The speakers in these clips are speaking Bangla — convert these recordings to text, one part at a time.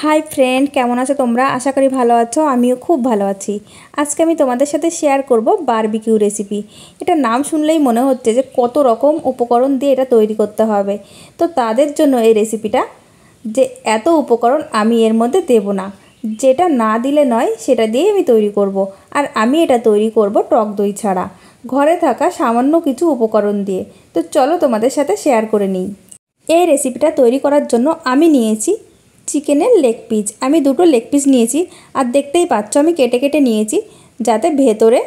হাই ফ্রেন্ড, কেমন আছো তোমরা? আশা করি ভালো আছো। আমিও খুব ভালো আছি। আজকে আমি তোমাদের সাথে শেয়ার করব বারবিকিউ রেসিপি। এটা নাম শুনলেই মনে হচ্ছে যে কত রকম উপকরণ দিয়ে এটা তৈরি করতে হবে। তো তাদের জন্য এই রেসিপিটা, যে এত উপকরণ আমি এর মধ্যে দেব না, যেটা না দিলে নয় সেটা দিয়েই আমি তৈরি করব। আর আমি এটা তৈরি করব টক দই ছাড়া, ঘরে থাকা সামান্য কিছু উপকরণ দিয়ে। তো চলো তোমাদের সাথে শেয়ার করে নিই। এই রেসিপিটা তৈরি করার জন্য আমি নিয়েছি চিকেনের লেগ পিস। আমি দুটো লেগ পিস নিয়েছি, আর দেখতেই পাচ্ছ আমি কেটে কেটে নিয়েছি যাতে ভেতরে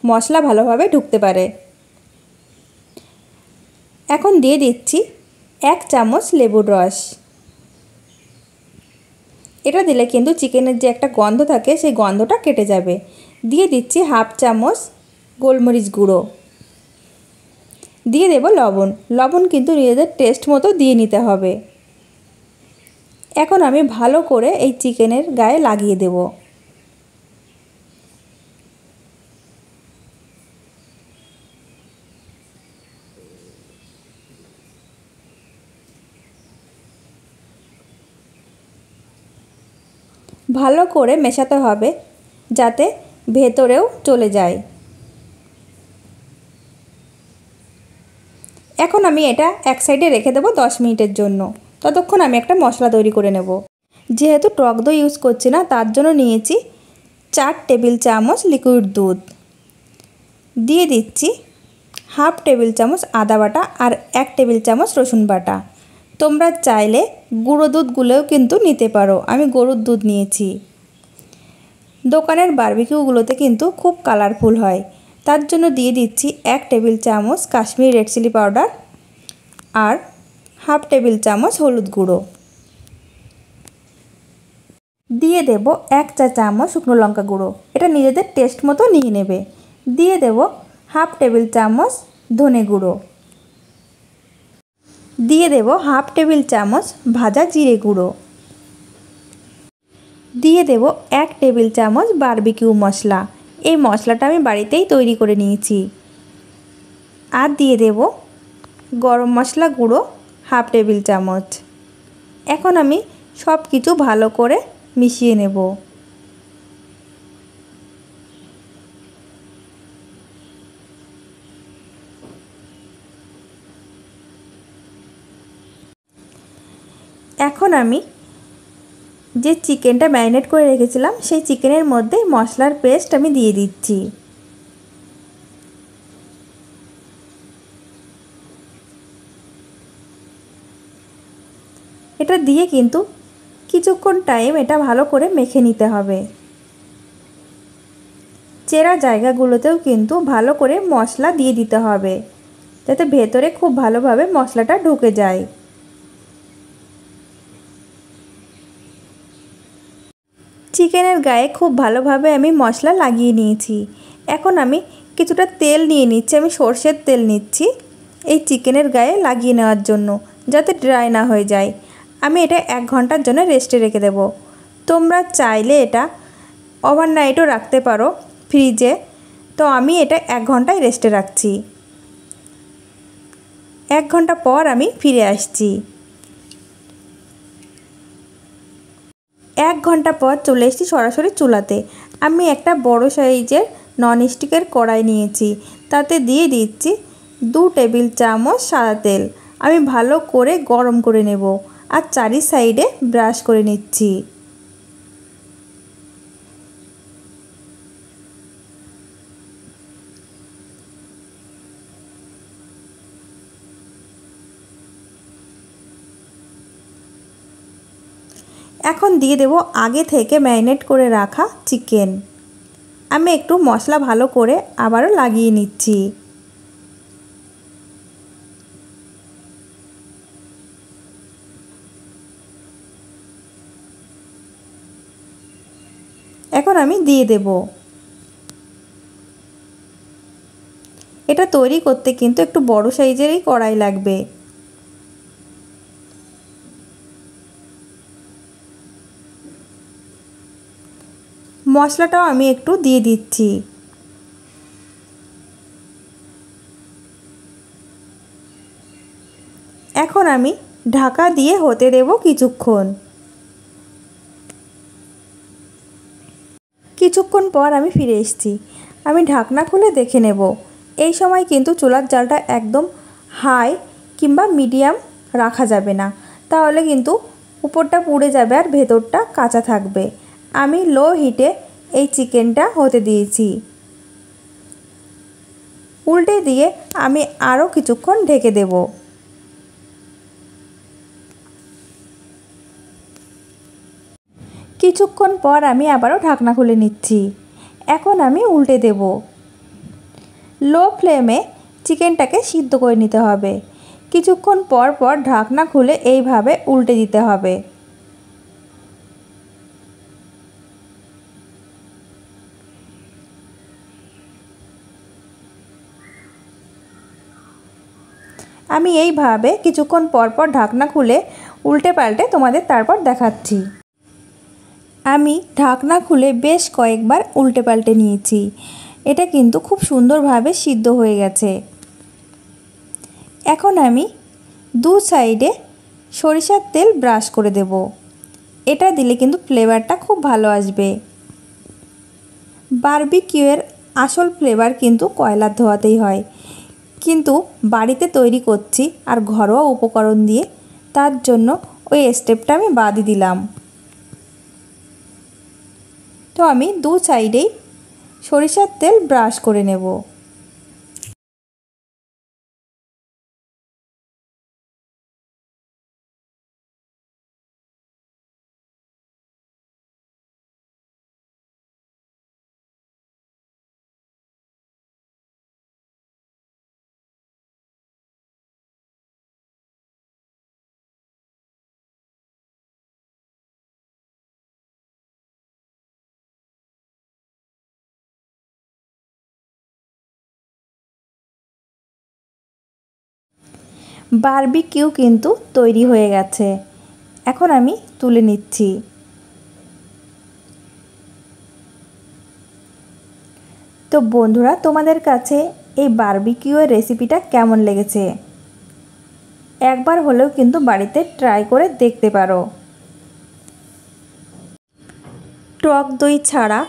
মশলা ভালোভাবে ঢুকতে পারে। এখন দিয়ে দিচ্ছি 1 চামচ লেবুর রস। এটা দিলে কিন্তু চিকেনের যে একটা গন্ধ থাকে সেই গন্ধটা কেটে যাবে। দিয়ে দিচ্ছি 1/2 চামচ গোলমরিচ গুঁড়ো। দিয়ে দেব লবণ। লবণ কিন্তু নিজেদের টেস্ট মতো দিয়ে নিতে হবে। এখন আমি ভালো করে এই চিকেনের গায়ে লাগিয়ে দেব। ভালো করে মেশাতে হবে যাতে ভেতরেও চলে যায়। এখন আমি এটা এক সাইডে রেখে দেবো 10 মিনিটের জন্য। ততক্ষণ আমি একটা মশলা তৈরি করে নেব। যেহেতু টক দই ইউজ করছি না, তার জন্য নিয়েছি 4 টেবিল চামচ লিকুইড দুধ। দিয়ে দিচ্ছি 1/2 টেবিল চামচ আদা বাটা আর 1 টেবিল চামচ রসুন বাটা। তোমরা চাইলে গুঁড়ো দুধগুলোও কিন্তু নিতে পারো। আমি গরুর দুধ নিয়েছি। দোকানের বারবিকিউগুলোতে কিন্তু খুব কালারফুল হয়, তার জন্য দিয়ে দিচ্ছি 1 টেবিল চামচ কাশ্মীরি রেড চিলি পাউডার আর 1/2 টেবিল চামচ হলুদ গুঁড়ো। দিয়ে দেব 1 চা চামচ শুকনো লঙ্কা গুঁড়ো। এটা নিজেদের টেস্ট মতো নিয়ে নেবে। দিয়ে দেব 1/2 টেবিল চামচ ধনে গুঁড়ো। দিয়ে দেব 1/2 টেবিল চামচ ভাজা জিরে গুঁড়ো। দিয়ে দেব 1 টেবিল চামচ বারবিকিউ মশলা। এই মশলাটা আমি বাড়িতেই তৈরি করে নিয়েছি। আর দিয়ে দেব গরম মশলা গুঁড়ো 1/2 টেবিল চামচ। এখন আমি সব কিছু ভালো করে মিশিয়ে নেব। এখন আমি যে চিকেনটা ম্যারিনেট করে রেখেছিলাম সেই চিকেনের মধ্যে মশলার পেস্ট আমি দিয়ে দিচ্ছি। এটা দিয়ে কিন্তু কিছুক্ষণ টাইম এটা ভালো করে মেখে নিতে হবে। চেরা জায়গাগুলোতেও কিন্তু ভালো করে মশলা দিয়ে দিতে হবে যাতে ভেতরে খুব ভালোভাবে মশলাটা ঢুকে যায়। চিকেনের গায়ে খুব ভালোভাবে আমি মশলা লাগিয়ে নিয়েছি। এখন আমি কিছুটা তেল নিয়ে নিচ্ছি। আমি সর্ষের তেল নিচ্ছি এই চিকেনের গায়ে লাগিয়ে নেওয়ার জন্য, যাতে ড্রাই না হয়ে যায়। আমি এটা 1 ঘন্টার জন্য রেস্টে রেখে দেব। তোমরা চাইলে এটা ওভারনাইটও রাখতে পারো ফ্রিজে। তো আমি এটা 1 ঘন্টায় রেস্টে রাখছি। 1 ঘন্টা পর আমি ফিরে আসছি। 1 ঘন্টা পর চলে এসেছি সরাসরি চুলাতে। আমি একটা বড় সাইজের ননস্টিকের কড়াই নিয়েছি। তাতে দিয়ে দিচ্ছি 2 টেবিল চামচ সাদা তেল। আমি ভালো করে গরম করে নেব আর চারি সাইডে ব্রাশ করে নিচ্ছি। এখন দিয়ে দেব আগে থেকে ম্যারিনেট করে রাখা চিকেন। আমি একটু মশলা ভালো করে আবারও লাগিয়ে নিচ্ছি। এখন আমি দিয়ে দেব। এটা তৈরি করতে কিন্তু একটু বড় সাইজেরই কড়াই লাগবে। মশলাটাও আমি একটু দিয়ে দিচ্ছি। এখন আমি ঢাকা দিয়ে হতে দেব কিছুক্ষণ। কিছুক্ষণ পর আমি ফিরে এসেছি। আমি ঢাকনা খুলে দেখে নেব। এই সময় কিন্তু চুলার জালটা একদম হাই কিংবা মিডিয়াম রাখা যাবে না, তাহলে কিন্তু উপরটা পুড়ে যাবে আর ভেতরটা কাঁচা থাকবে। আমি লো হিটে এই চিকেনটা হতে দিয়েছি। উল্টে দিয়ে আমি আরও কিছুক্ষণ ঢেকে দেব। কিছুক্ষণ পর আমি আবারও ঢাকনা খুলে নিচ্ছি। এখন আমি উল্টে দেব। লো ফ্লেমে চিকেনটাকে সিদ্ধ করে নিতে হবে। কিছুক্ষণ পর পর ঢাকনা খুলে এইভাবে উল্টে দিতে হবে। আমি এইভাবে কিছুক্ষণ পর পর ঢাকনা খুলে উল্টে পাল্টে তোমাদের তারপর দেখাচ্ছি। আমি ঢাকনা খুলে বেশ কয়েকবার উল্টে পাল্টে নিয়েছি। এটা কিন্তু খুব সুন্দরভাবে সিদ্ধ হয়ে গেছে। এখন আমি দু সাইডে সরিষার তেল ব্রাশ করে দেব। এটা দিলে কিন্তু ফ্লেভারটা খুব ভালো আসবে। বারবিকিউয়ের আসল ফ্লেভার কিন্তু কয়লার ধোয়াতেই হয়, কিন্তু বাড়িতে তৈরি করছি আর ঘরোয়া উপকরণ দিয়ে, তার জন্য ওই স্টেপটা আমি বাদই দিলাম। তো আমি দু সাইডেই সরিষার তেল ব্রাশ করে নেব। বারবিকিউ কিন্তু তৈরি হয়ে গেছে। এখন আমি তুলে নিচ্ছি। তো বন্ধুরা, তোমাদের কাছে এই বারবিকিউয়ের রেসিপিটা কেমন লেগেছে? একবার হলেও কিন্তু বাড়িতে ট্রাই করে দেখতে পারো। টক দই ছাড়া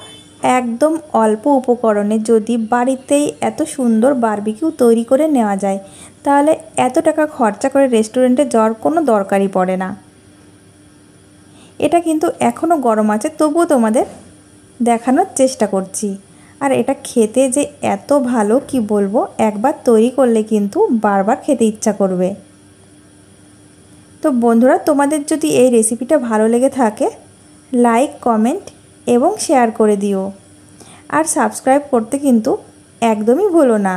একদম অল্প উপকরণে যদি বাড়িতেই এত সুন্দর বারবিকিউ তৈরি করে নেওয়া যায়, তাহলে এত টাকা খরচা করে রেস্টুরেন্টে যাওয়ার কোনো দরকারই পড়ে না। এটা কিন্তু এখনও গরম আছে, তবুও তোমাদের দেখানোর চেষ্টা করছি। আর এটা খেতে যে এত ভালো কি বলবো, একবার তৈরি করলে কিন্তু বারবার খেতে ইচ্ছা করবে। তো বন্ধুরা, তোমাদের যদি এই রেসিপিটা ভালো লেগে থাকে, লাইক, কমেন্ট এবং শেয়ার করে দিও। আর সাবস্ক্রাইব করতে কিন্তু একদমই ভুলো না।